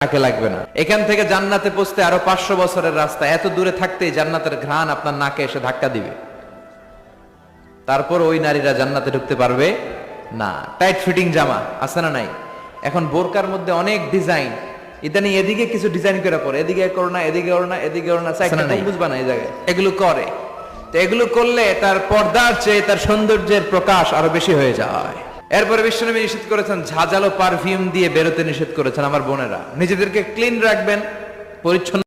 তাকে লাগবে না। এখান থেকে জান্নাতে পৌঁছতে আরো 500 বছরের রাস্তা, এত দূরে থাকতেই জান্নাতের ঘ্রাণ আপনার নাকে এসে ধাক্কা দিবে। তারপর ওই নারীরা জান্নাতে ঢুকতে পারবে না। টাইট ফিটিং জামা আছে না নাই? এখন বোরকার মধ্যে অনেক ডিজাইন, ইদানিং এদিকে কিছু ডিজাইন করে পরে, এদিকে করো না, এদিকে করো না, এদিকে করো না, বুঝবা না এই জায়গায় এগুলো করে। তো এগুলো করলে তার পর্দার চেয়ে তার সৌন্দর্যের প্রকাশ আরো বেশি হয়ে যায়। এরপরে বিশ্বনবী নিষেধ করেছেন, ঝাঁঝালো পারফিউম দিয়ে বেরোতে নিষেধ করেছেন। আমার বোনেরা, নিজেদেরকে ক্লিন রাখবেন, পরিচ্ছন্ন